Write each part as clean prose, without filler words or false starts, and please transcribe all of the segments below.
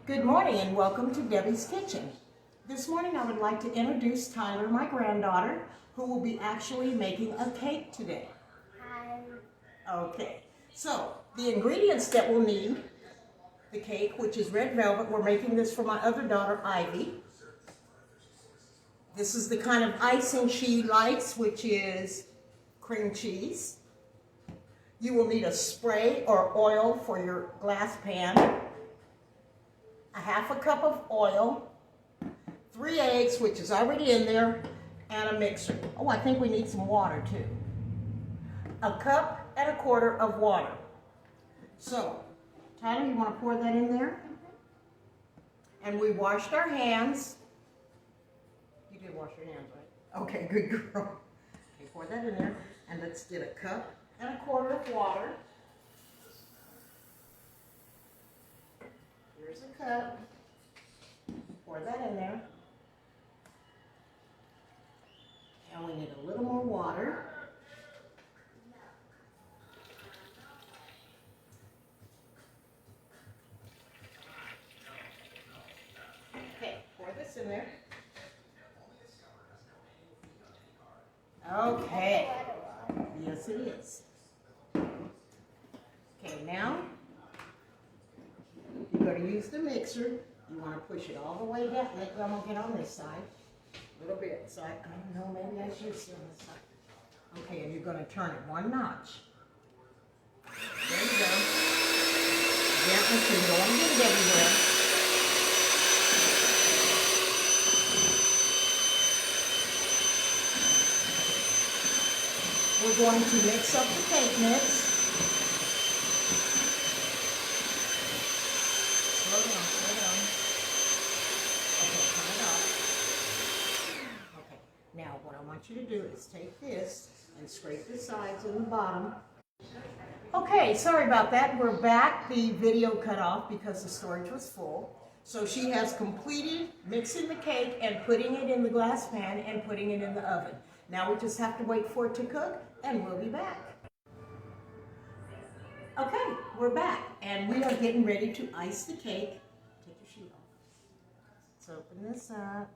Good morning and welcome to Debbie's Kitchen. This morning I would like to introduce Tyler, my granddaughter, who will be actually making a cake today. Hi. Okay, so the ingredients that we'll need, the cake, which is red velvet. We're making this for my other daughter, Ivy. This is the kind of icing she likes, which is cream cheese. You will need a spray or oil for your glass pan, a half a cup of oil, 3 eggs, which is already in there, and a mixer. Oh, I think we need some water too. A cup and a quarter of water. So, Tyler, you want to pour that in there? And we washed our hands. You did wash your hands, right? Okay, good girl. Okay, pour that in there, and let's get a cup and a quarter of water. Here's a cup. Pour that in there. And we need a little more water. Okay, pour this in there. Okay. Yes, it is. Okay, now you're going to use the mixer. You want to push it all the way down. I'm going to get on this side a little bit. So I don't know, maybe I should sit on this side. Okay, and you're going to turn it 1 notch. There you go. Gently, so you don't want to get it everywhere. We're going to mix up the cake mix. Slow down, slow down. Okay, turn it off. Okay, now what I want you to do is take this and scrape the sides and the bottom. Okay, sorry about that. We're back. The video cut off because the storage was full. So she has completed mixing the cake and putting it in the glass pan and putting it in the oven. Now we just have to wait for it to cook and we'll be back. Okay, we're back and we are getting ready to ice the cake. Take your shoe off. Let's open this up.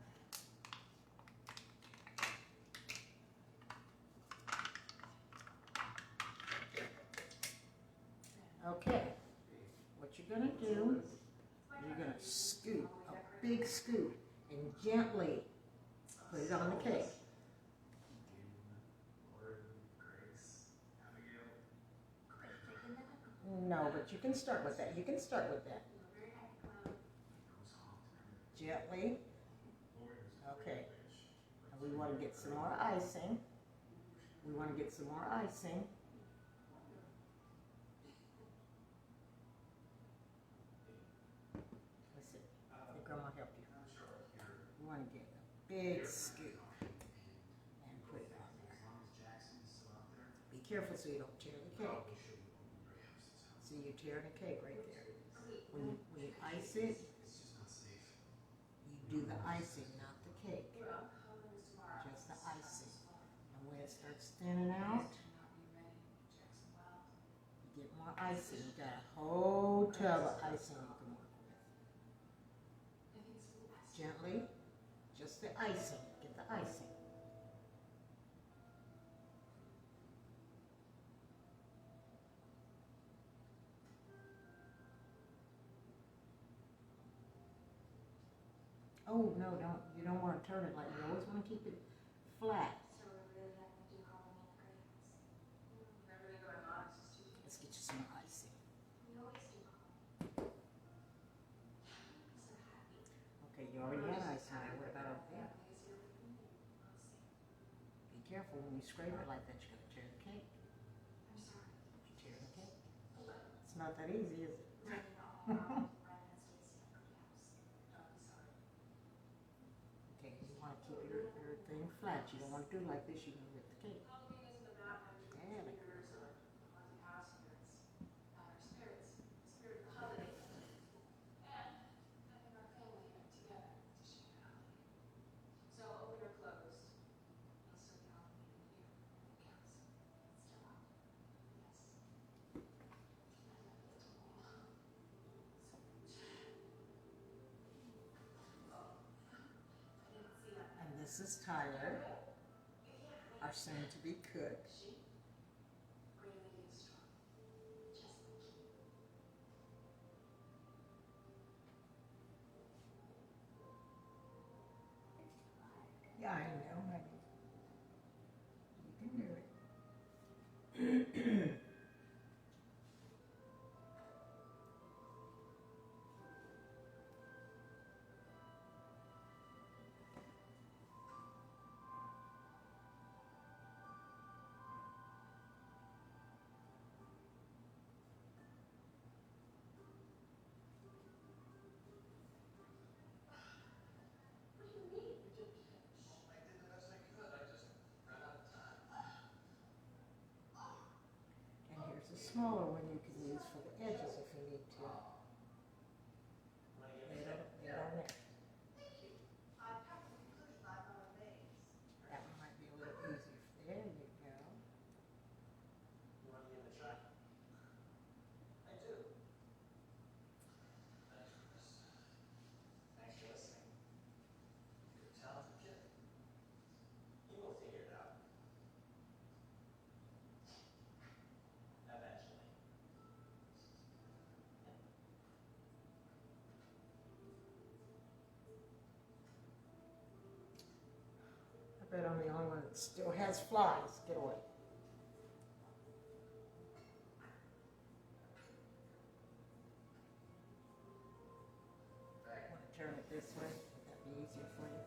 Okay, what you're going to do, you're going to scoop, a big scoop, and gently put it on the cake. No, but you can start with that. You can start with that. Gently. Okay. And we want to get some more icing. We want to get some more icing. Let's see. Let Grandma help you. You want to get a big scoop and put it on there. Be careful so you don't tear the cake. See, you're tearing the cake right there. When you ice it, you do the icing, not the cake. Just the icing. And when it starts thinning out, you get more icing. You got a whole tub of icing you can work with. Gently, just the icing. Get the icing. Oh, no, don't. You don't want to turn it like you always want to keep it flat. Let's get you some icing. Okay, you already had icing there. What about over there? Be careful when you scrape it like that, you're going to tear the cake. You tear the cake. It's not that easy, is it? Okay, you want to keep your thing flat. You don't want to do it like this, you're going to rip the cake. There we go. This is Tyler, our soon-to-be cook. Yeah, I know, honey. You can do it. And here's a smaller one you can use for the edges if you need to. They don't mix. That one might be a little easier. There you go. I bet I'm the only one that still has flies. Get away. I want to turn it this way. Would that be easier for you?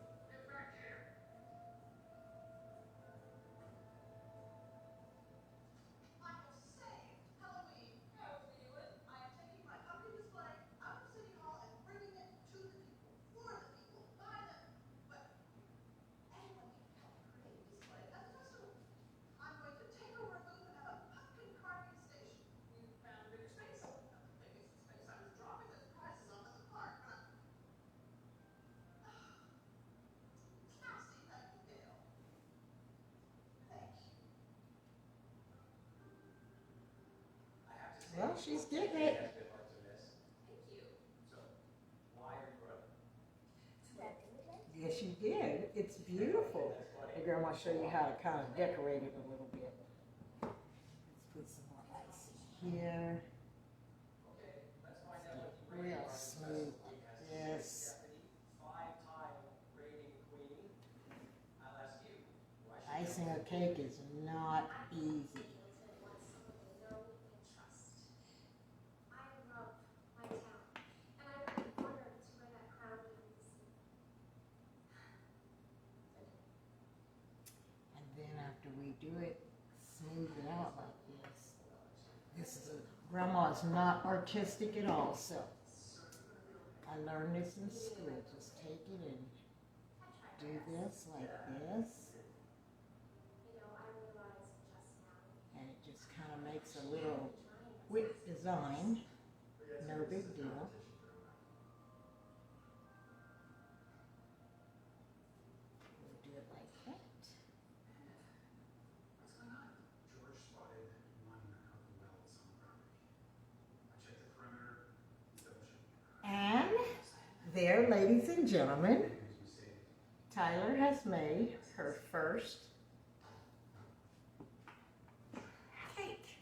Well, she's getting it. Yes, you did. It's beautiful. Hey, girl, I want to show you how to kind of decorate it a little bit. Let's put some more ice here. Real smooth like this. Icing a cake is not easy. And then after we do it, smooth it out like this. Grandma is not artistic at all, so I learned this in school. Just take it and do this like this. And it just kind of makes a little quick design. No big deal. We'll do it like that. What's going on? George spotted one in a couple wells on the property. I checked the perimeter, double checked. And there, ladies and gentlemen, Tyler has made her first cake.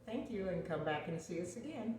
Thank you, and come back and see us again.